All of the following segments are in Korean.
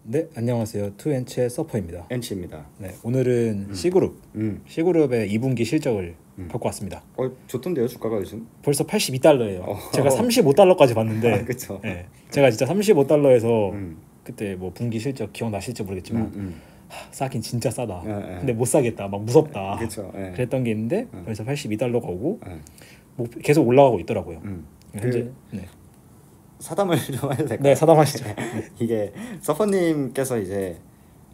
네, 안녕하세요. 투엔치의 서퍼입니다. 엔치입니다. 네, 오늘은 C그룹의 2분기 실적을 갖고 왔습니다. 좋던데요, 주가가 요즘? 벌써 82달러예요. 제가 35달러까지 봤는데, 그렇죠. 네, 제가 진짜 35달러에서 그때 뭐 분기 실적 기억나실지 모르겠지만 싸긴 진짜 싸다. 근데 못 사겠다. 막 무섭다. 그렇죠. 그랬던 게 있는데 벌써 82달러가 오고 뭐 계속 올라가고 있더라고요. 현재 사담을 좀 해도 될까요? 네, 사담하시죠. 이게 서퍼님께서 이제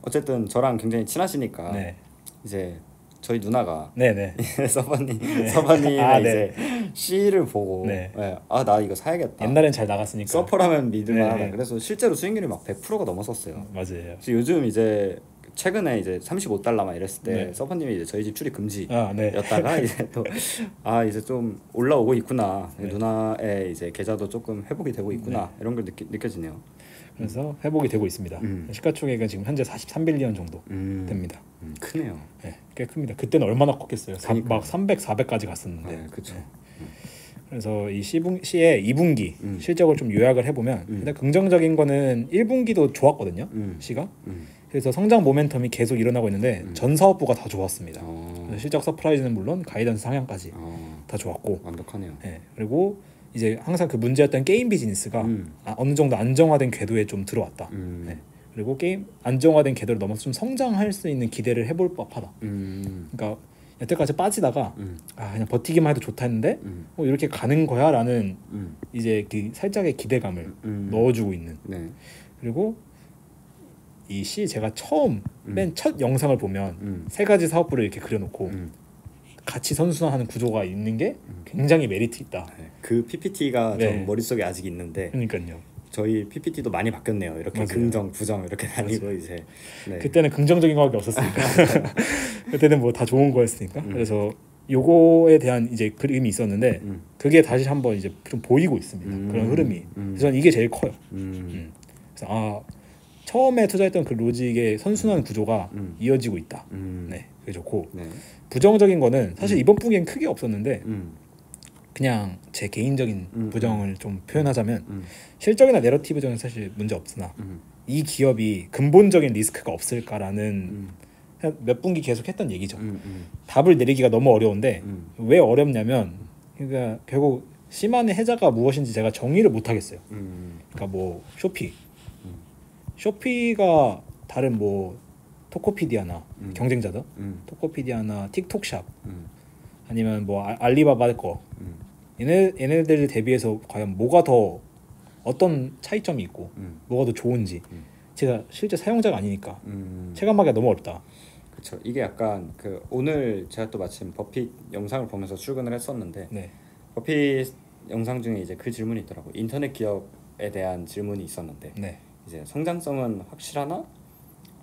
어쨌든 저랑 굉장히 친하시니까 네. 이제 저희 누나가 네네. 서퍼님의 아, 이제 C를 보고 네. 아, 나 이거 사야겠다. 옛날엔 잘 나갔으니까. 서퍼라면 믿을만하다. 네. 그래서 실제로 수익률이 막 100%가 넘었었어요. 맞아요. 그래서 요즘 이제 최근에 이제 35달러만 이랬을 때 네. 서퍼님이 이제 저희 집 출입 네. 금지였다가 이제 또 이제 좀 올라오고 있구나. 네. 누나의 이제 계좌도 조금 회복이 되고 있구나. 이런 걸 느껴지네요. 그래서 회복이 되고 있습니다. 시가총액은 지금 현재 43빌리언 정도 됩니다. 크네요. 네, 꽤 큽니다. 그때는 얼마나 컸겠어요. 막 300, 400까지 갔었는데. 그렇죠. 그래서 이 C의 2분기 실적을 좀 요약을 해보면 일단 긍정적인 거는 1분기도 좋았거든요. C가. 그래서 성장 모멘텀이 계속 일어나고 있는데 전 사업부가 다 좋았습니다. 그래서 실적 서프라이즈는 물론 가이던스 상향까지 다 좋았고. 완벽하네요. 네, 그리고 이제 항상 그 문제였던 게임 비즈니스가 어느 정도 안정화된 궤도에 좀 들어왔다. 네. 그리고 게임 안정화된 궤도를 넘어서 좀 성장할 수 있는 기대를 해볼 법하다. 그러니까 여태까지 빠지다가 그냥 버티기만 해도 좋다 했는데 이렇게 가는 거야라는 이제 그 살짝의 기대감을 넣어주고 있는. 네. 그리고 이 C 제가 처음 맨 첫 영상을 보면 세 가지 사업부를 이렇게 그려놓고 같이 선순환하는 구조가 있는 게 굉장히 메리트 있다. 그 PPT가 네. 좀 머릿속에 아직 있는데 그러니까요. 저희 PPT도 많이 바뀌었네요. 이렇게 맞아요. 긍정, 부정 이렇게 다니고 이제 그때는 긍정적인 거밖에 없었으니까 그때는 뭐 다 좋은 거였으니까 그래서 요거에 대한 이제 그림이 있었는데 그게 다시 한번 이제 좀 보이고 있습니다. 그런 흐름이. 그래서 저는 이게 제일 커요. 그래서 처음에 투자했던 그 로직의 선순환 구조가 이어지고 있다. 네, 그게 좋고 부정적인 거는 사실 이번 분기엔 크게 없었는데 그냥 제 개인적인 부정을 좀 표현하자면 실적이나 내러티브적인 사실 문제 없으나 이 기업이 근본적인 리스크가 없을까라는 몇 분기 계속 했던 얘기죠. 답을 내리기가 너무 어려운데 왜 어렵냐면 그러니까 결국 C만의 해자가 무엇인지 제가 정의를 못 하겠어요. 그러니까 뭐 쇼피가 다른 뭐 토코피디아나 경쟁자다. 토코피디아나 틱톡샵 아니면 뭐 알리바바 거 얘네들 대비해서 과연 뭐가 더 어떤 차이점이 있고 뭐가 더 좋은지 제가 실제 사용자가 아니니까 체감하기가 너무 어렵다. 그렇죠. 이게 약간 그 오늘 제가 또 마침 버핏 영상을 보면서 출근을 했었는데 버핏 영상 중에 이제 그 질문이 있더라고. 인터넷 기업에 대한 질문이 있었는데 이제 성장성은 확실하나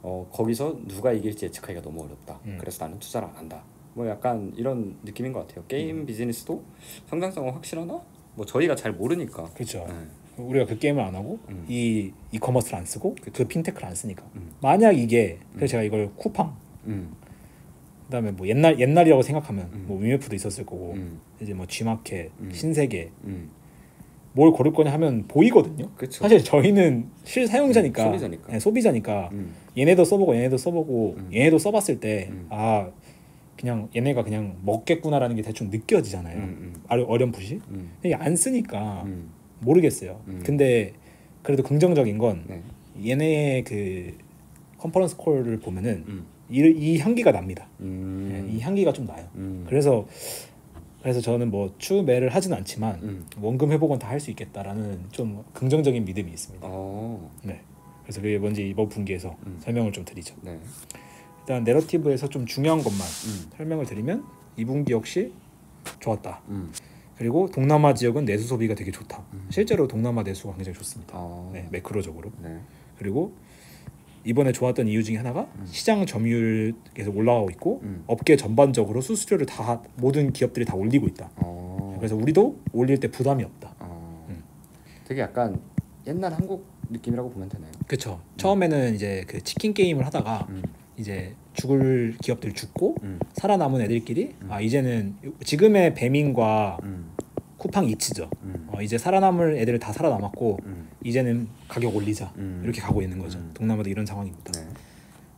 거기서 누가 이길지 예측하기가 너무 어렵다. 그래서 나는 투자를 안 한다. 뭐 약간 이런 느낌인 것 같아요. 게임 비즈니스도 성장성은 확실하나? 뭐 저희가 잘 모르니까. 그렇죠. 우리가 그 게임을 안 하고 이 이커머스를 안 쓰고 그 핀테크를 안 쓰니까. 만약 이게 그래서 제가 이걸 쿠팡 그다음에 뭐 옛날이라고 생각하면 뭐 위메프도 있었을 거고 이제 뭐 G마켓, 신세계 뭘 고를 거냐 하면 보이거든요. 그쵸. 사실 저희는 실사용자니까 소비자니까 얘네도 써보고 얘네도 써보고 얘네도 써봤을 때 그냥 얘네가 그냥 먹겠구나라는 게 대충 느껴지잖아요. 어렴풋이. 근데 안 쓰니까 모르겠어요. 근데 그래도 긍정적인 건 얘네의 그 컨퍼런스 콜을 보면은 이 향기가 납니다. 이 향기가 좀 나요. 그래서 저는 뭐 추매를 하지는 않지만 원금 회복은 다 할 수 있겠다라는 좀 긍정적인 믿음이 있습니다. 네. 그래서 그게 뭔지 이번 분기에서 설명을 좀 드리죠. 일단 내러티브에서 좀 중요한 것만 설명을 드리면 2분기 역시 좋았다. 그리고 동남아 지역은 내수 소비가 되게 좋다. 실제로 동남아 내수가 굉장히 좋습니다. 매크로적으로. 그리고 이번에 좋았던 이유 중에 하나가 시장 점유율 계속 올라가고 있고 업계 전반적으로 수수료를 다 모든 기업들이 다 올리고 있다. 그래서 우리도 올릴 때 부담이 없다. 되게 약간 옛날 한국 느낌이라고 보면 되나요? 그렇죠. 처음에는 이제 그 치킨 게임을 하다가 이제 죽을 기업들 죽고 살아남은 애들끼리 이제는 지금의 배민과 쿠팡 이츠죠. 이제 살아남을 애들 다 살아남았고 이제는 가격 올리자 이렇게 가고 있는 거죠. 동남아도 이런 상황입니다. 네.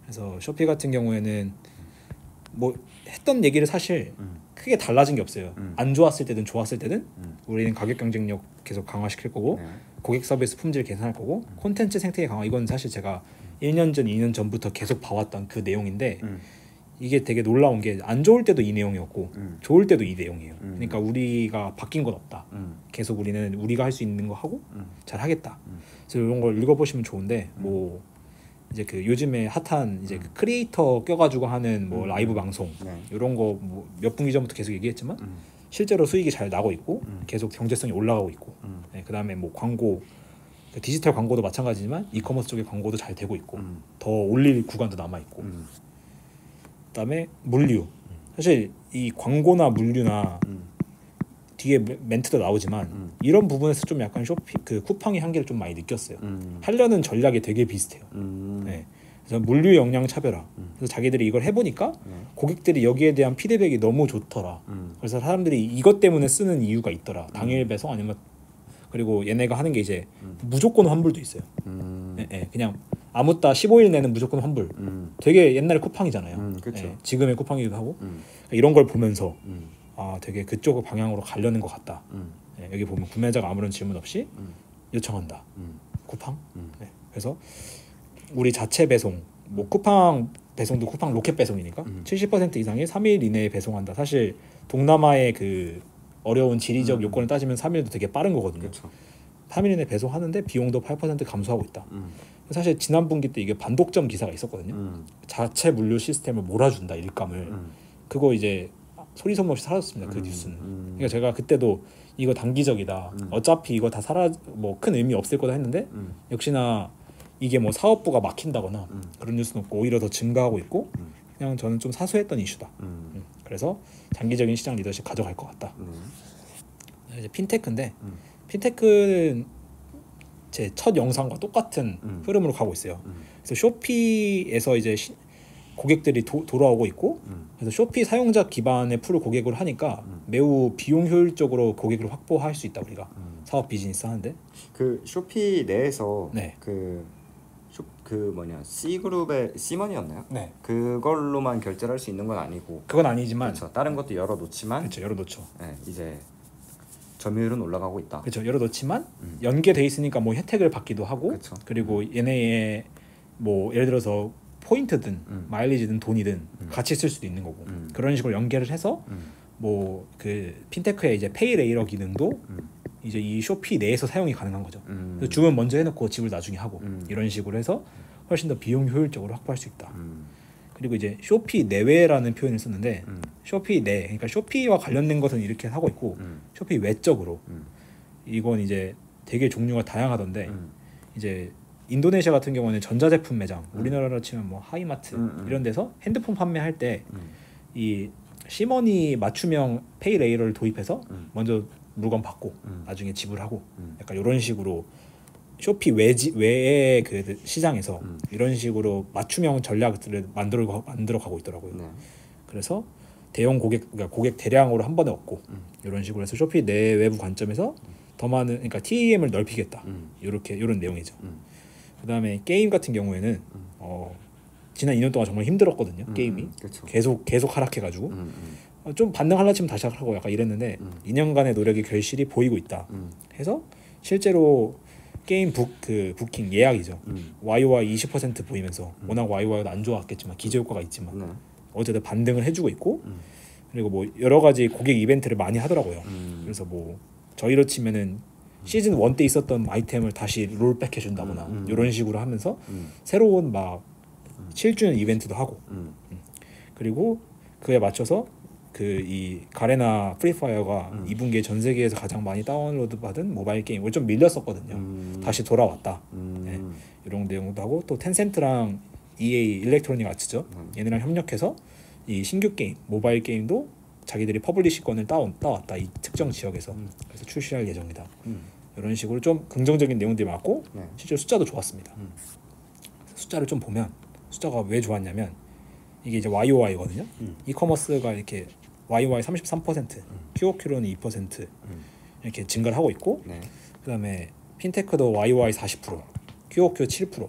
그래서 쇼피 같은 경우에는 뭐 했던 얘기를 사실 크게 달라진 게 없어요. 안 좋았을 때든 좋았을 때든 우리는 가격 경쟁력 계속 강화시킬 거고 네. 고객 서비스 품질 개선할 거고 콘텐츠 생태계 강화, 이건 사실 제가 1년 전, 2년 전부터 계속 봐왔던 그 내용인데 이게 되게 놀라운 게 안 좋을 때도 이 내용이었고 좋을 때도 이 내용이에요. 그러니까 우리가 바뀐 건 없다. 계속 우리는 우리가 할 수 있는 거 하고 잘 하겠다. 그래서 이런 걸 읽어보시면 좋은데 뭐 이제 그 요즘에 핫한 이제 그 크리에이터 껴가지고 하는 뭐 라이브 방송 이런 거 뭐 몇 분기 전부터 계속 얘기했지만 실제로 수익이 잘 나고 있고 계속 경제성이 올라가고 있고 네, 그다음에 뭐 광고 그 디지털 광고도 마찬가지지만 이커머스 쪽의 광고도 잘 되고 있고 더 올릴 구간도 남아 있고 그다음에 물류 사실 이 광고나 물류나 뒤에 멘트도 나오지만 이런 부분에서 좀 약간 쇼핑 그 쿠팡의 한계를 좀 많이 느꼈어요. 하려는 전략이 되게 비슷해요. 네. 그래서 물류 역량 차별화. 그래서 자기들이 이걸 해보니까 고객들이 여기에 대한 피드백이 너무 좋더라. 그래서 사람들이 이것 때문에 쓰는 이유가 있더라. 당일 배송 아니면 그리고 얘네가 하는 게 이제 무조건 환불도 있어요. 네, 네. 그냥 아무 따 15일 내는 무조건 환불. 되게 옛날 쿠팡이잖아요. 네, 지금의 쿠팡이기도 하고 이런 걸 보면서 아 되게 그쪽 방향으로 가려는 것 같다. 네, 여기 보면 구매자가 아무런 질문 없이 요청한다. 쿠팡. 네, 그래서 우리 자체 배송, 뭐 쿠팡 배송도 쿠팡 로켓 배송이니까 70% 이상이 3일 이내에 배송한다. 사실 동남아의 그 어려운 지리적 요건을 따지면 3일도 되게 빠른 거거든요. 그쵸. 3일 이내 배송하는데 비용도 8% 감소하고 있다. 사실 지난 분기 때 이게 반독점 기사가 있었거든요. 자체 물류 시스템을 몰아준다 일감을. 그거 이제 소리 소문 없이 사라졌습니다. 그 뉴스는. 그러니까 제가 그때도 이거 단기적이다. 어차피 이거 다 뭐 큰 의미 없을 거다 했는데 역시나 이게 뭐 사업부가 막힌다거나 그런 뉴스는 없고 오히려 더 증가하고 있고 그냥 저는 좀 사소했던 이슈다. 그래서 장기적인 시장 리더십 가져갈 것 같다. 이제 핀테크인데 핀테크는 제 첫 영상과 똑같은 흐름으로 가고 있어요. 그래서 쇼피에서 이제 고객들이 돌아오고 있고 그래서 쇼피 사용자 기반의 풀을 고객으로 하니까 매우 비용 효율적으로 고객을 확보할 수 있다. 우리가 사업 비즈니스 하는데 그 쇼피 내에서 네. 그 C그룹의 C머니였나요? 네. 그걸로만 결제를 할 수 있는 건 아니고 그건 아니지만 그렇죠. 다른 것도 열어놓지만 그렇죠. 열어놓죠. 네, 이제 점유율은 올라가고 있다. 그렇죠. 열어놓지만 연계돼 있으니까 뭐 혜택을 받기도 하고 그렇죠. 그리고 얘네의 뭐 예를 들어서 포인트든 마일리지든 돈이든 같이 쓸 수도 있는 거고 그런 식으로 연계를 해서 뭐 그 핀테크의 이제 페이레이러 기능도 이제 이 쇼피 내에서 사용이 가능한 거죠. 그래서 주문 먼저 해놓고 지불 나중에 하고 이런 식으로 해서 훨씬 더 비용 효율적으로 확보할 수 있다. 그리고 이제 쇼피 내외라는 표현을 썼는데 쇼피 내, 그러니까 쇼피와 관련된 것은 이렇게 하고 있고 쇼피 외적으로 이건 이제 되게 종류가 다양하던데 이제 인도네시아 같은 경우는 전자제품 매장, 우리나라로 치면 뭐 하이마트 이런 데서 핸드폰 판매할 때 이 시머니 맞춤형 페이레이러를 도입해서 먼저 물건 받고 나중에 지불하고 약간 이런 식으로 쇼피 외의 그 시장에서 이런 식으로 맞춤형 전략들을 만들어 가고 있더라고요. 그래서 대형 그러니까 고객 대량으로 한 번에 얻고 이런 식으로 해서 쇼피 내외부 관점에서 더 많은 그러니까 TAM을 넓히겠다. 이런 내용이죠. 그다음에 게임 같은 경우에는 지난 2년 동안 정말 힘들었거든요. 게임이 그쵸. 계속 하락해가지고 좀 반등하려 치면 다시 하고 약간 이랬는데 2년간의 노력의 결실이 보이고 있다. 해서 실제로 게임 부킹 예약이죠. YOY 20% 보이면서 워낙 YOY도 안 좋았겠지만 기저효과가 있지만 어쨌든 반등을 해주고 있고 그리고 뭐 여러 가지 고객 이벤트를 많이 하더라고요. 그래서 뭐 저희로 치면은 시즌 1 때 있었던 아이템을 다시 롤백 해준다거나 이런 식으로 하면서 새로운 막 7주년 이벤트도 하고 그리고 그에 맞춰서 그 이 가레나 프리파이어가 2분기에 전 세계에서 가장 많이 다운로드 받은 모바일 게임을 좀 밀렸었거든요. 다시 돌아왔다. 네, 이런 내용도 하고 또 텐센트랑 EA 일렉트로닉 아츠죠. 얘네랑 협력해서 이 신규 게임 모바일 게임도 자기들이 퍼블리시권을 따왔다. 이 특정 지역에서 그래서 출시할 예정이다. 이런 식으로 좀 긍정적인 내용들이 많고 실제로 숫자도 좋았습니다. 숫자를 좀 보면 숫자가 왜 좋았냐면 이게 이제 YOY거든요. 이커머스가 이렇게 YOY 33%, QOQ로는 2% 이렇게 증가를 하고 있고 그다음에 핀테크도 YY 40%, QOQ 7%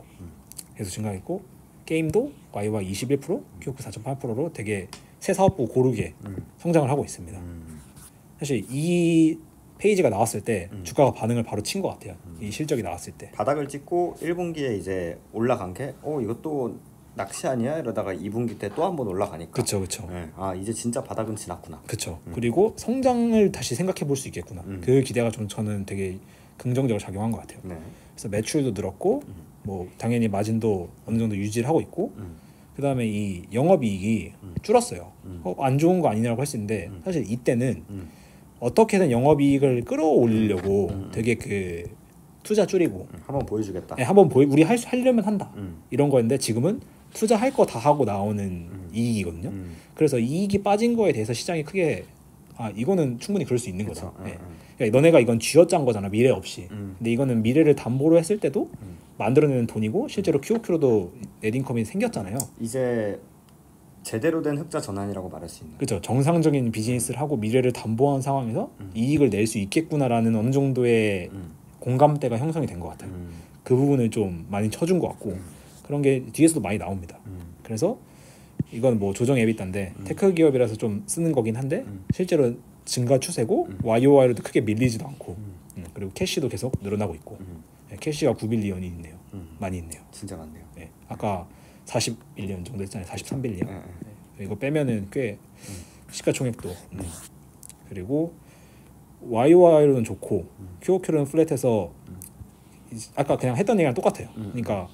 계속 증가했고 게임도 YY 21%, QOQ 4.8%로 되게 새 사업부 고르게 성장을 하고 있습니다. 사실 이 페이지가 나왔을 때 주가가 반응을 바로 친 것 같아요. 이 실적이 나왔을 때 바닥을 찍고 1분기에 이제 올라간 게 이것도 낚시 아니야? 이러다가 2분기 때 또 한 번 올라가니까 그쵸. 네. 아 이제 진짜 바닥은 지났구나. 그쵸. 그리고 성장을 다시 생각해 볼 수 있겠구나. 그 기대가 좀 저는 되게 긍정적으로 작용한 것 같아요. 네. 그래서 매출도 늘었고 뭐 당연히 마진도 어느 정도 유지를 하고 있고 그 다음에 이 영업이익이 줄었어요. 안 좋은 거 아니냐고 할 수 있는데 사실 이때는 어떻게든 영업이익을 끌어올리려고 되게 그 투자 줄이고 한번 보여주겠다. 네, 한번 우리 하려면 한다 이런 거였는데 지금은 투자할 거 다 하고 나오는 이익이거든요. 그래서 이익이 빠진 거에 대해서 시장이 크게 이거는 충분히 그럴 수 있는 거죠. 네. 그러니까 너네가 이건 쥐어짠 거잖아 미래 없이. 근데 이거는 미래를 담보로 했을 때도 만들어내는 돈이고 실제로 QOQ로도 넷인컴이 생겼잖아요. 이제 제대로 된 흑자 전환이라고 말할 수 있는. 그렇죠. 정상적인 비즈니스를 하고 미래를 담보한 상황에서 이익을 낼 수 있겠구나라는 어느 정도의 공감대가 형성이 된 것 같아요. 그 부분을 좀 많이 쳐준 것 같고 그런 게 뒤에서도 많이 나옵니다. 그래서 이건 뭐 조정 에비타인데 테크 기업이라서 좀 쓰는 거긴 한데 실제로 증가 추세고 YOY로도 크게 밀리지도 않고 그리고 캐시도 계속 늘어나고 있고 네, 캐시가 9빌리언이 있네요. 많이 있네요. 진짜 많네요. 네, 아까 41년 정도 했잖아요. 43빌리언. 네, 이거 빼면은 꽤 시가총액도 그리고 YOY로는 좋고 QOQ로는 플랫해서 아까 그냥 했던 얘기랑 똑같아요. 그러니까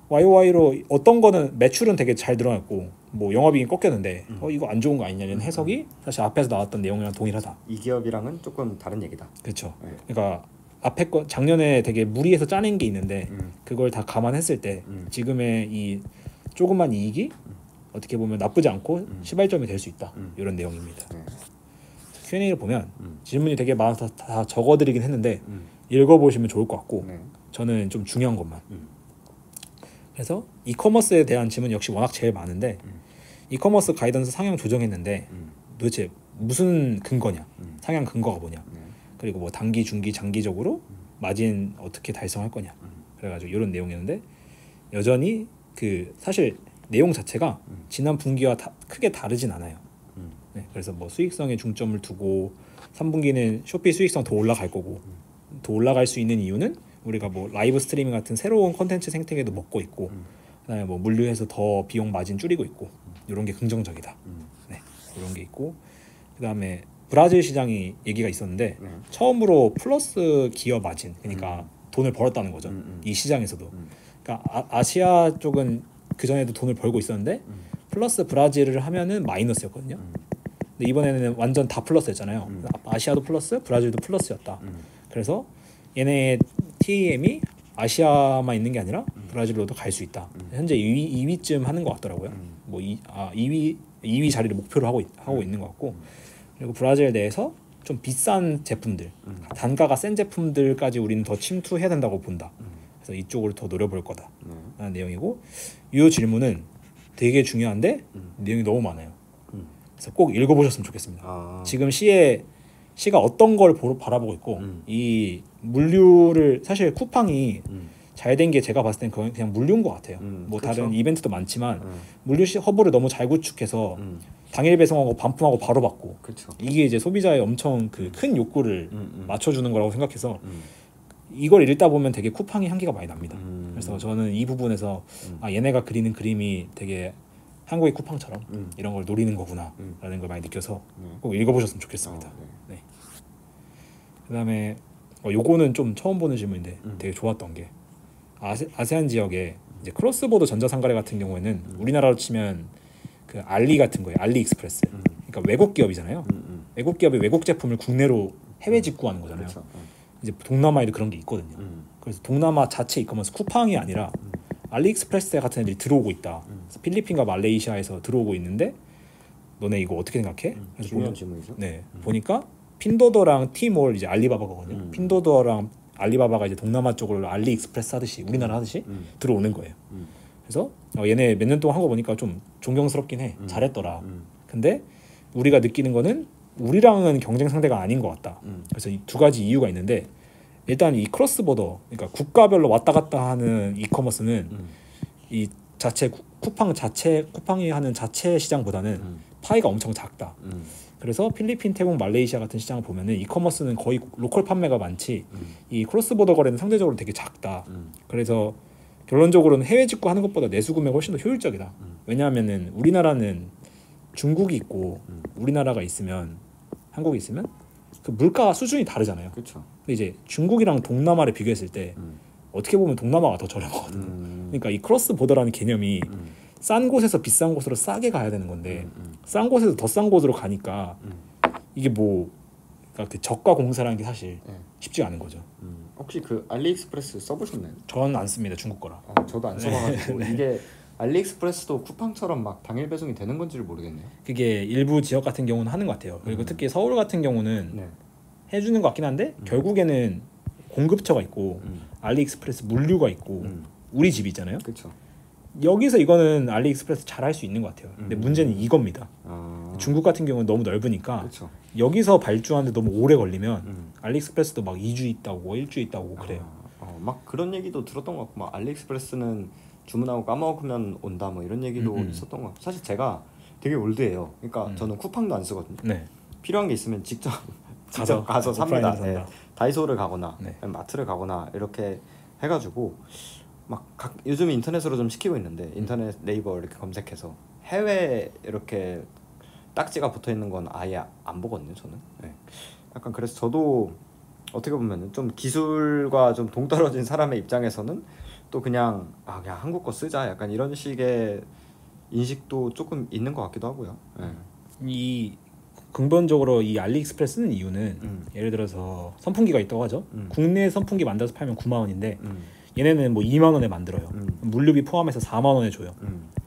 YOY로 어떤 거는 매출은 되게 잘 늘어났고 뭐 영업이익이 꺾였는데 이거 안 좋은 거 아니냐는 해석이 사실 앞에서 나왔던 내용이랑 동일하다. 이 기업이랑은 조금 다른 얘기다. 그렇죠. 네. 그러니까 앞에 거 작년에 되게 무리해서 짜낸 게 있는데 그걸 다 감안했을 때 지금의 이 조그만 이익이 어떻게 보면 나쁘지 않고 시발점이 될 수 있다. 이런 내용입니다. Q&A를 보면 질문이 되게 많아서 다 적어드리긴 했는데 읽어보시면 좋을 것 같고 저는 좀 중요한 것만 그래서 이커머스에 대한 질문 역시 워낙 제일 많은데 이커머스 가이던스 상향 조정했는데 도대체 무슨 근거냐 상향 근거가 뭐냐 그리고 뭐 단기 중기 장기적으로 마진 어떻게 달성할 거냐 그래가지고 이런 내용이었는데 여전히 그 사실 내용 자체가 지난 분기와 크게 다르진 않아요. 네, 그래서 뭐 수익성에 중점을 두고 3분기는 쇼피 수익성 더 올라갈 거고 더 올라갈 수 있는 이유는 우리가 뭐 라이브 스트리밍 같은 새로운 콘텐츠 생태계도 먹고 있고 그다음에 뭐 물류해서 더 비용 마진 줄이고 있고 이런 게 긍정적이다. 네, 이런 게 있고 그다음에 브라질 시장이 얘기가 있었는데 처음으로 플러스 기업 마진 그러니까 돈을 벌었다는 거죠. 이 시장에서도. 그러니까 아시아 쪽은 그 전에도 돈을 벌고 있었는데 플러스 브라질을 하면은 마이너스였거든요. 근데 이번에는 완전 다 플러스였잖아요. 아시아도 플러스, 브라질도 플러스였다. 그래서 얘네 TAM이 아시아만 있는 게 아니라 브라질로도 갈 수 있다. 현재 2위쯤 하는 것 같더라고요. 뭐 2위 자리를 목표로 하고 있는 것 같고 그리고 브라질 내에서 좀 비싼 제품들, 단가가 센 제품들까지 우리는 더 침투해야 된다고 본다. 그래서 이쪽으로 더 노려볼 거다. 라는 내용이고 이 질문은 되게 중요한데 내용이 너무 많아요. 그래서 꼭 읽어보셨으면 좋겠습니다. 지금 시가 어떤 걸 바라보고 있고 이 물류를 사실 쿠팡이 잘 된 게 제가 봤을 땐 그냥 물류인 것 같아요. 뭐 그렇죠. 다른 이벤트도 많지만 물류 허브를 너무 잘 구축해서 당일 배송하고 반품하고 바로 받고 그렇죠. 이게 이제 소비자의 엄청 그 큰 욕구를 맞춰주는 거라고 생각해서 이걸 읽다 보면 되게 쿠팡이 향기가 많이 납니다. 그래서 저는 이 부분에서 얘네가 그리는 그림이 되게 한국의 쿠팡처럼 이런 걸 노리는 거구나 라는 걸 많이 느껴서 꼭 읽어보셨으면 좋겠습니다. 네. 그다음에 요거는 좀 처음 보는 질문인데 되게 좋았던 게 아세안 지역에 이제 크로스보더 전자상거래 같은 경우에는 우리나라로 치면 그 알리 같은 거예요. 알리익스프레스. 그러니까 외국 기업이잖아요. 외국 기업이 외국 제품을 국내로 해외 직구하는 거잖아요. 그렇죠. 이제 동남아에도 그런 게 있거든요. 그래서 동남아 자체 이커머스 쿠팡이 아니라 알리익스프레스 같은 애들이 들어오고 있다. 그래서 필리핀과 말레이시아에서 들어오고 있는데 너네 이거 어떻게 생각해? 그래서 중요한 질문이죠. 네, 보니까 핀도더랑 티몰 이제 알리바바거든요. 핀도더랑 알리바바가 이제 동남아 쪽으로 알리익스프레스 하듯이 우리나라 하듯이 들어오는 거예요. 그래서 얘네 몇 년 동안 한 거 보니까 좀 존경스럽긴 해. 잘했더라. 근데 우리가 느끼는 거는 우리랑은 경쟁 상대가 아닌 것 같다. 그래서 이 두 가지 이유가 있는데 일단 이 크로스보더, 그러니까 국가별로 왔다 갔다 하는 이커머스는 이 자체 쿠팡이 하는 자체 시장보다는 파이가 엄청 작다. 그래서 필리핀, 태국, 말레이시아 같은 시장을 보면은 이커머스는 거의 로컬 판매가 많지 이 크로스보더 거래는 상대적으로 되게 작다. 그래서 결론적으로는 해외 직구하는 것보다 내수 구매가 훨씬 더 효율적이다. 왜냐하면은 우리나라는 중국이 있고 우리나라가 있으면 한국이 있으면 그 물가 수준이 다르잖아요. 그렇죠. 근데 이제 중국이랑 동남아를 비교했을 때 어떻게 보면 동남아가 더 저렴하거든요. 그러니까 이 크로스 보더라는 개념이 싼 곳에서 비싼 곳으로 싸게 가야 되는 건데 싼 곳에서 더 싼 곳으로 가니까 이게 뭐 그러니까 그 저가 공사라는 게 사실 쉽지가 않은 거죠. 혹시 그 알리익스프레스 써보셨나요? 저는 안 씁니다. 중국 거라. 저도 안 써봐가지고 이게 알리익스프레스도 쿠팡처럼 막 당일 배송이 되는 건지를 모르겠네요. 그게 일부 지역 같은 경우는 하는 것 같아요. 그리고 특히 서울 같은 경우는 해주는 것 같긴 한데 결국에는 공급처가 있고 알리익스프레스 물류가 있고 우리 집이 있잖아요. 그렇죠. 여기서 이거는 알리익스프레스 잘 할 수 있는 것 같아요. 근데 문제는 이겁니다. 중국 같은 경우는 너무 넓으니까 그쵸. 여기서 발주하는데 너무 오래 걸리면 알리익스프레스도 막 2주 있다고 1주 있다고 그래요. 막 그런 얘기도 들었던 것 같고 막 알리익스프레스는 주문하고 까먹으면 온다 뭐 이런 얘기도 있었던 것 같고 사실 제가 되게 올드해요. 그러니까 저는 쿠팡도 안 쓰거든요. 네. 필요한 게 있으면 직접 가서 삽니다. 네. 다이소를 가거나 마트를 가거나 이렇게 해가지고 막 요즘 인터넷으로 좀 시키고 있는데 인터넷 네이버 이렇게 검색해서 해외 이렇게 딱지가 붙어 있는 건 아예 안 보거든요. 저는 약간 그래서 저도 어떻게 보면 좀 기술과 좀 동떨어진 사람의 입장에서는 또 그냥 한국 거 쓰자 약간 이런 식의 인식도 조금 있는 것 같기도 하고요. 이 근본적으로 이 알리익스프레스 쓰는 이유는 예를 들어서 선풍기가 있다고 하죠. 국내 선풍기 만들어서 팔면 9만 원인데 얘네는 뭐 2만 원에 만들어요. 물류비 포함해서 4만 원에 줘요.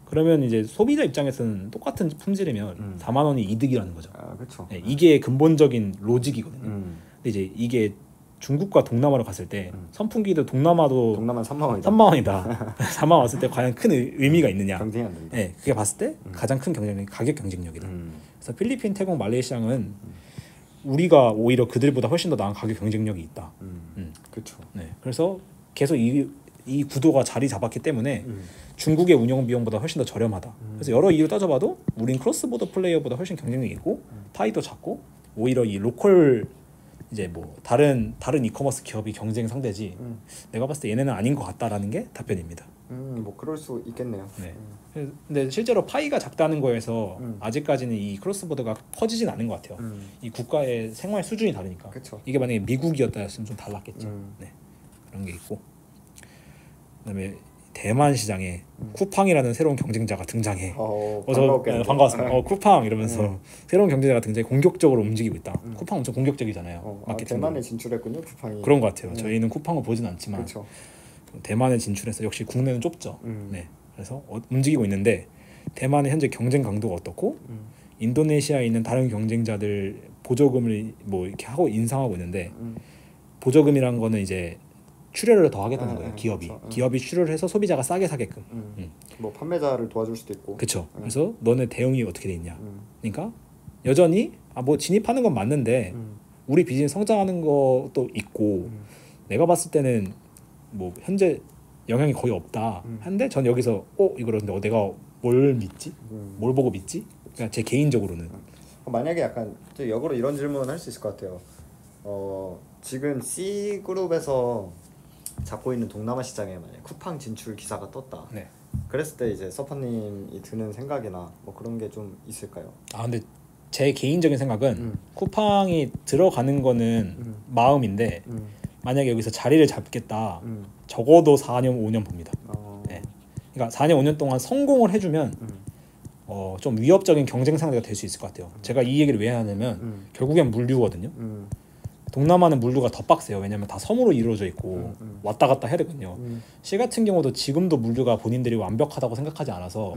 그러면 이제 소비자 입장에서는 똑같은 품질이면 4만 원이 이득이라는 거죠. 그렇죠. 이게 근본적인 로직이거든요. 근데 이제 이게 중국과 동남아로 갔을 때 선풍기도 동남아는 3만 원이다. 4만 원 왔을 때 과연 큰 의미가 있느냐? 경쟁이 안 된다. 그게 봤을 때 가장 큰 경쟁력이 가격 경쟁력이다. 그래서 필리핀, 태국, 말레이시아는 우리가 오히려 그들보다 훨씬 더 나은 가격 경쟁력이 있다. 그렇죠. 그래서 계속 이 구도가 자리 잡았기 때문에 중국의 운영 비용보다 훨씬 더 저렴하다. 그래서 여러 이유 따져봐도 우린 크로스보더 플레이어보다 훨씬 경쟁력이 있고 파이도 작고 오히려 이 로컬 이제 뭐 다른 이커머스 기업이 경쟁 상대지 내가 봤을 때 얘네는 아닌 것 같다라는 게 답변입니다. 뭐 그럴 수 있겠네요. 근데 실제로 파이가 작다는 거에서 아직까지는 이 크로스보더가 커지진 않은 것 같아요. 이 국가의 생활 수준이 다르니까. 그쵸. 이게 만약에 미국이었다면 좀 달랐겠죠. 그런 게 있고 그다음에 대만 시장에 쿠팡이라는 새로운 경쟁자가 등장해. 반가웠습니다. 쿠팡 이러면서 새로운 경쟁자가 등장해 공격적으로 움직이고 있다. 쿠팡 엄청 공격적이잖아요. 대만에 진출했군요, 쿠팡이. 그런 것 같아요. 저희는 쿠팡을 보진 않지만 그쵸. 대만에 진출해서 역시 국내는 좁죠. 그래서 움직이고 있는데 대만의 현재 경쟁 강도가 어떻고 인도네시아에 있는 다른 경쟁자들 보조금을 뭐 이렇게 하고 인상하고 있는데 보조금이란 거는 이제 출혈을 더 하겠다는 거예요. 기업이 출혈을 해서 소비자가 싸게 사게끔. 뭐 판매자를 도와줄 수도 있고. 그렇죠. 그래서 너네 대응이 어떻게 돼 있냐. 그러니까 여전히 뭐 진입하는 건 맞는데 우리 비즈니스 성장하는 것도 있고 내가 봤을 때는 뭐 현재 영향이 거의 없다. 한데 전 여기서 이거런데 내가 뭘 믿지? 뭘 보고 믿지? 그러니까 제 개인적으로는 만약에 약간 역으로 이런 질문을 할 수 있을 것 같아요. 지금 C그룹에서 잡고 있는 동남아 시장에 만약 쿠팡 진출 기사가 떴다. 그랬을 때 이제 서퍼님이 드는 생각이나 뭐 그런 게 좀 있을까요? 근데 제 개인적인 생각은 쿠팡이 들어가는 거는 마음인데 만약에 여기서 자리를 잡겠다. 적어도 4년 5년 봅니다. 그러니까 4년 5년 동안 성공을 해주면 좀 위협적인 경쟁 상대가 될 수 있을 것 같아요. 제가 이 얘기를 왜 하냐면 결국엔 물류거든요. 동남아는 물류가 더 빡세요. 왜냐면 다 섬으로 이루어져 있고 왔다 갔다 해야 되거든요. 시 같은 경우도 지금도 물류가 본인들이 완벽하다고 생각하지 않아서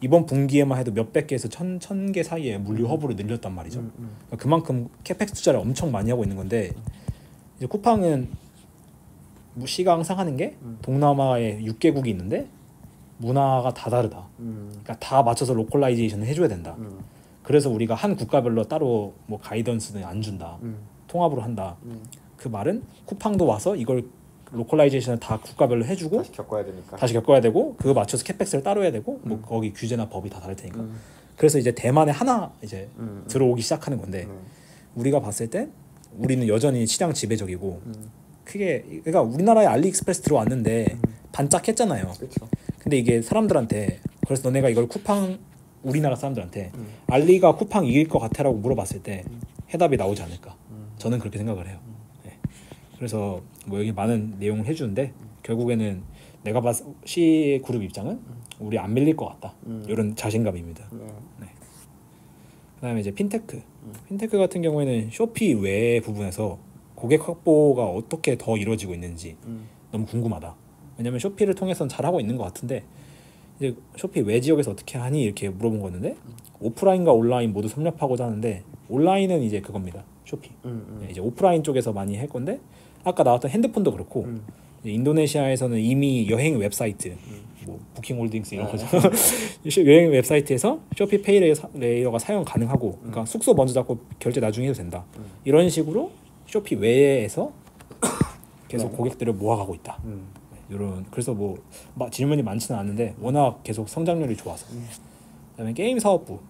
이번 분기에만 해도 몇백 개에서 천 개 사이에 물류 허브를 늘렸단 말이죠. 그러니까 그만큼 캐펙스 투자를 엄청 많이 하고 있는 건데 이제 쿠팡은 시가 항상 하는 게 동남아에 6개국이 있는데 문화가 다 다르다. 그러니까 다 맞춰서 로컬라이제이션을 해줘야 된다. 그래서 우리가 한 국가별로 따로 뭐 가이던스는 안 준다. 통합으로 한다. 그 말은 쿠팡도 와서 이걸 로컬라이제이션을 다 국가별로 해주고 다시 겪어야 되고 그거 맞춰서 캡백스를 따로 해야 되고 뭐 거기 규제나 법이 다 다를 테니까 그래서 이제 대만에 하나 이제 들어오기 시작하는 건데 우리가 봤을 때 우리는 여전히 시장 지배적이고 크게 그러니까 우리나라에 알리익스프레스 들어왔는데 반짝했잖아요. 그쵸. 근데 이게 사람들한테 그래서 너네가 이걸 쿠팡 우리나라 사람들한테 알리가 쿠팡 이길 것 같아라고 물어봤을 때 해답이 나오지 않을까. 저는 그렇게 생각을 해요. 네. 그래서 뭐 여기 많은 내용을 해주는데 결국에는 내가 봤을 C 그룹 입장은 우리 안 밀릴 것 같다. 이런 자신감입니다. 네. 그다음에 이제 핀테크. 핀테크 같은 경우에는 쇼피 외의 부분에서 고객 확보가 어떻게 더 이루어지고 있는지 너무 궁금하다. 왜냐면 쇼피를 통해서는 잘하고 있는 것 같은데 이제 쇼피 외 지역에서 어떻게 하니 이렇게 물어본 거였는데 오프라인과 온라인 모두 섭렵하고자 하는데 온라인은 이제 그겁니다. 쇼피. 네, 이제 오프라인 쪽에서 많이 할 건데 아까 나왔던 핸드폰도 그렇고 이제 인도네시아에서는 이미 여행 웹사이트 뭐 부킹홀딩스 이런 거죠. 여행 웹사이트에서 쇼피 페이레이어가 사용 가능하고 그러니까 숙소 먼저 잡고 결제 나중에 해도 된다. 이런 식으로 쇼피 외에서 계속 고객들을 모아가고 있다. 이런 그래서 뭐 질문이 많지는 않은데 워낙 계속 성장률이 좋아서. 그다음에 게임 사업부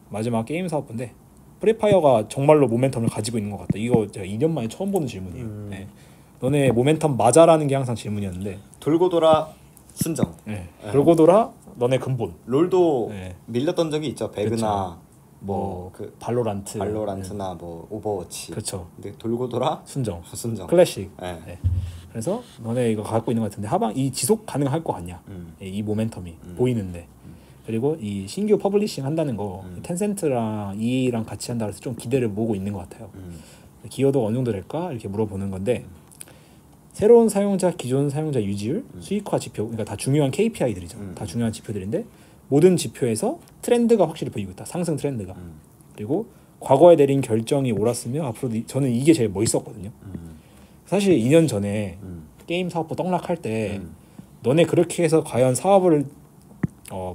마지막 게임 사업부인데 프리파이어가 정말로 모멘텀을 가지고 있는 것 같다. 이거 제가 2년 만에 처음 보는 질문이에요. 네. 너네 모멘텀 맞아라는 게 항상 질문이었는데 돌고 돌아 순정. 네. 돌고 돌아 너네 근본. 롤도 밀렸던 적이 있죠. 배그나 뭐 그 발로란트나 뭐 오버워치. 그렇죠. 근데 돌고 돌아 순정. 클래식. 네. 그래서 너네 이거 갖고 있는 것 같은데 하방 이 지속 가능할 것 같냐? 이 모멘텀이 보이는데. 그리고 이 신규 퍼블리싱 한다는 거 텐센트랑 EA랑 같이 한다 그래서 좀 기대를 모으고 있는 것 같아요. 기여도가 어느 정도 될까 이렇게 물어보는 건데 새로운 사용자, 기존 사용자 유지율, 수익화 지표, 그러니까 다 중요한 KPI들이죠. 다 중요한 지표들인데 모든 지표에서 트렌드가 확실히 보이고 있다. 상승 트렌드가. 그리고 과거에 내린 결정이 옳았으며 앞으로 저는 이게 제일 멋있었거든요. 사실 2년 전에 게임 사업부 떡락할 때 너네 그렇게 해서 과연 사업을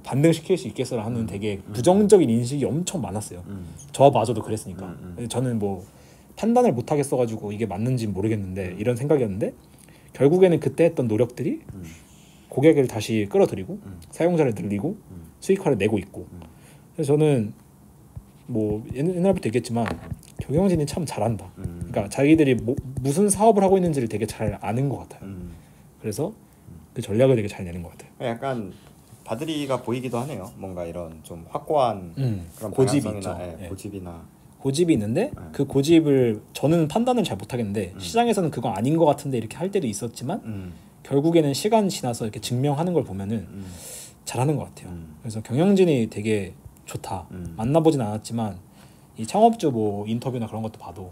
반등시킬 수 있겠어라 하는 되게 부정적인 인식이 엄청 많았어요. 저마저도 그랬으니까. 저는 뭐 판단을 못 하겠어가지고 이게 맞는지 모르겠는데 이런 생각이었는데 결국에는 그때 했던 노력들이 고객을 다시 끌어들이고 사용자를 늘리고 수익화를 내고 있고. 그래서 저는 뭐 옛날부터 얘기했지만 경영진이 참 잘한다. 그러니까 자기들이 무슨 사업을 하고 있는지를 되게 잘 아는 것 같아요. 그래서 그 전략을 되게 잘 내는 것 같아요. 약간 바드리가 보이기도 하네요. 뭔가 이런 좀 확고한 그런 고집이 있죠. 고집이 있는데 그 고집을 저는 판단을 잘 못하겠는데 시장에서는 그거 아닌 것 같은데 이렇게 할 때도 있었지만 결국에는 시간 지나서 이렇게 증명하는 걸 보면은 잘하는 것 같아요. 그래서 경영진이 되게 좋다. 만나보진 않았지만 이 창업주 뭐 인터뷰나 그런 것도 봐도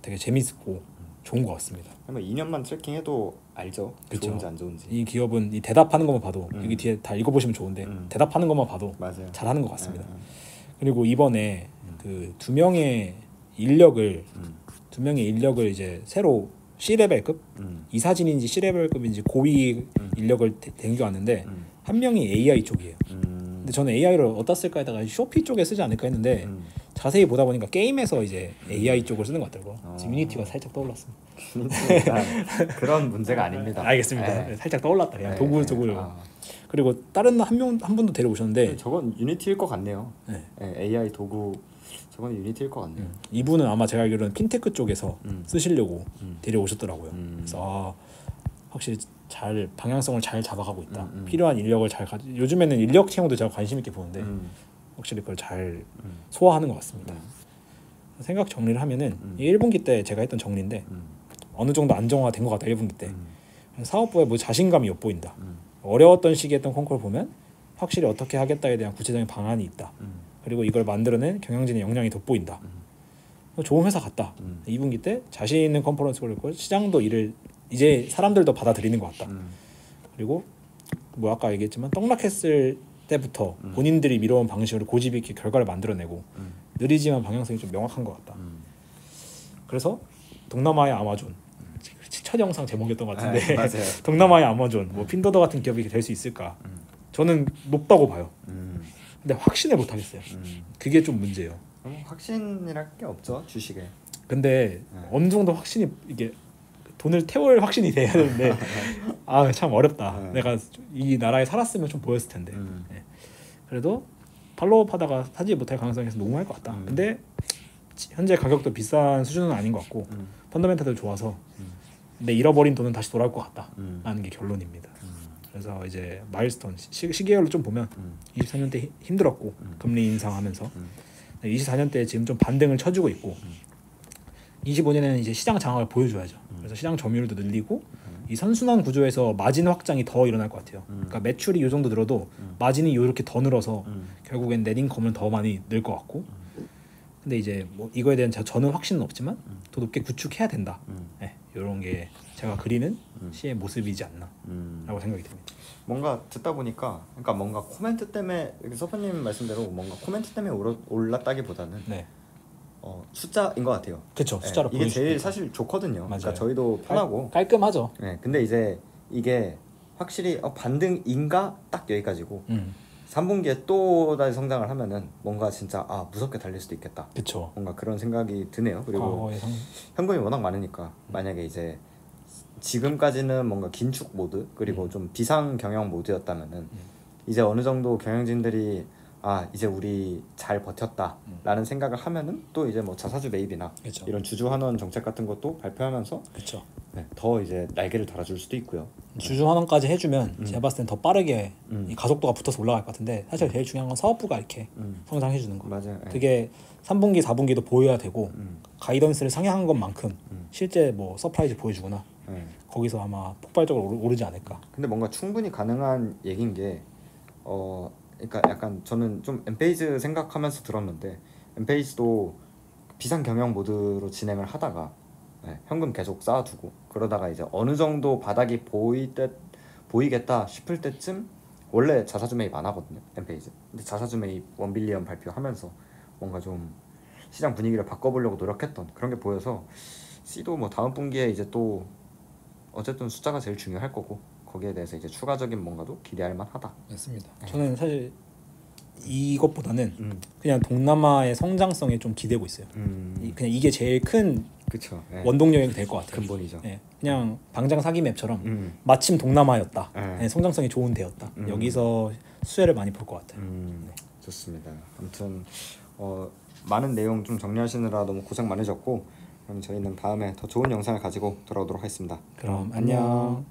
되게 재밌고 좋은 것 같습니다. 2년만 트래킹해도 알죠. 그쵸. 좋은지 안 좋은지. 이 기업은 이 대답하는 것만 봐도 여기 뒤에 다 읽어보시면 좋은데 대답하는 것만 봐도 맞아요. 잘하는 것 같습니다. 그리고 이번에 그 두 명의 인력을 이제 새로 C레벨급 이사진인지 C레벨급인지 고위 인력을 댕겨왔는데 한 명이 AI 쪽이에요. 근데 저는 AI를 어디다 쓸까 하다가 쇼피 쪽에 쓰지 않을까 했는데 자세히 보다 보니까 게임에서 이제 AI 쪽을 쓰는 것 같더라고요. 지금 유니티가 살짝 떠올랐습니다. 그런 문제가 아닙니다. 알겠습니다. 살짝 떠올랐다. 그냥 도구 쪽을. 그리고 다른 한 분도 데려오셨는데 저건 유니티일 것 같네요. AI 도구 저건 유니티일 것 같네요. 이분은 아마 제가 알기로는 핀테크 쪽에서 쓰시려고 데려오셨더라고요. 그래서 확실히 잘 방향성을 잘 잡아가고 있다. 필요한 인력을 잘 요즘에는 인력 채용도 제가 관심 있게 보는데 확실히 그걸 잘 소화하는 것 같습니다. 생각 정리를 하면은 1분기 때 제가 했던 정리인데 어느 정도 안정화가 된 것 같다. 1분기 때 사업부에 뭐 자신감이 엿보인다. 어려웠던 시기에 했던 콩쿠르 보면 확실히 어떻게 하겠다에 대한 구체적인 방안이 있다. 그리고 이걸 만들어낸 경영진의 역량이 돋보인다. 좋은 회사 같다. 2분기 때 자신 있는 컨퍼런스를 했고 시장도 이제 사람들도 받아들이는 것 같다. 그리고 뭐 아까 얘기했지만 떡락했을 때부터 본인들이 미뤄온 방식으로 고집 있게 결과를 만들어내고 느리지만 방향성이 좀 명확한 것 같다. 그래서 동남아의 아마존 첫 영상 제목이었던 것 같은데 동남아의 아마존, 뭐 핀도더 같은 기업이 될 수 있을까? 저는 높다고 봐요. 근데 확신을 못 하겠어요. 그게 좀 문제예요. 확신이랄 게 없죠 주식에. 근데 어느 정도 확신이 이게 돈을 태울 확신이 돼야 되는데 아 참 어렵다. 내가 이 나라에 살았으면 좀 보였을 텐데. 네. 그래도 팔로우하다가 사지 못할 가능성이 너무 할 것 같다. 근데 현재 가격도 비싼 수준은 아닌 것 같고 펀더멘탈도 좋아서 근데 잃어버린 돈은 다시 돌아올 것 같다 라는 게 결론입니다. 그래서 이제 마일스톤 시계열로 좀 보면 24년 때 힘들었고 금리 인상하면서 24년 때 지금 좀 반등을 쳐주고 있고 25년에는 이제 시장 장악을 보여줘야죠. 그래서 시장 점유율도 늘리고 이 선순환 구조에서 마진 확장이 더 일어날 것 같아요. 그러니까 매출이 이 정도 늘어도 마진이 이렇게 더 늘어서 결국엔 넷인컴은 더 많이 늘 것 같고 근데 이제 뭐 이거에 대한 저는 확신은 없지만 더 높게 구축해야 된다. 네, 이런 게 제가 그리는 시의 모습이지 않나라고 생각이 듭니다. 뭔가 듣다 보니까 그러니까 뭔가 코멘트 때문에 서퍼님 말씀대로 뭔가 코멘트 때문에 올랐다기보다는 네. 숫자인 것 같아요. 그렇죠. 숫자로 이게 제일 사실 좋거든요. 맞아요. 그러니까 저희도 편하고 깔끔하죠. 네, 근데 이제 이게 확실히 반등인가 딱 여기까지고 3분기에 또 다시 성장을 하면은 뭔가 진짜 무섭게 달릴 수도 있겠다. 그쵸. 뭔가 그런 생각이 드네요. 그리고 현금이 워낙 많으니까 만약에 이제 지금까지는 뭔가 긴축 모드 그리고 좀 비상 경영 모드였다면은 이제 어느 정도 경영진들이 이제 우리 잘 버텼다라는 생각을 하면은 또 이제 뭐 자사주 매입이나 그쵸. 이런 주주 환원 정책 같은 것도 발표하면서 그쵸. 네, 더 이제 날개를 달아줄 수도 있고요. 주주 환원까지 해주면 제가 봤을 땐 더 빠르게 이 가속도가 붙어서 올라갈 것 같은데 사실 제일 중요한 건 사업부가 이렇게 성장해주는 거. 맞아요. 그게 3분기, 4분기도 보여야 되고 가이던스를 상향한 것만큼 실제 뭐 서프라이즈 보여주거나 거기서 아마 폭발적으로 오르지 않을까. 근데 뭔가 충분히 가능한 얘기인 게 그러니까 약간 저는 좀 엠페이즈 생각하면서 들었는데 엠페이즈도 비상 경영 모드로 진행을 하다가 현금 계속 쌓아두고 그러다가 이제 어느 정도 바닥이 보이겠다 싶을 때쯤 원래 자사주 매입 안 하거든요 엠페이즈. 근데 자사주 매입 1빌리언 발표하면서 뭔가 좀 시장 분위기를 바꿔보려고 노력했던 그런 게 보여서 C도 뭐 다음 분기에 이제 또 어쨌든 숫자가 제일 중요할 거고 거기에 대해서 이제 추가적인 뭔가도 기대할 만하다. 맞습니다. 저는 사실 이것보다는 그냥 동남아의 성장성에 좀 기대고 있어요. 그냥 이게 제일 큰 그쵸, 원동력이 될 것 같아요. 근본이죠. 그냥 방장 사기 맵처럼 마침 동남아였다. 성장성이 좋은 데였다. 여기서 수혜를 많이 볼 것 같아요. 좋습니다. 아무튼 많은 내용 좀 정리하시느라 너무 고생 많으셨고 그럼 저희는 다음에 더 좋은 영상을 가지고 돌아오도록 하겠습니다. 그럼 안녕.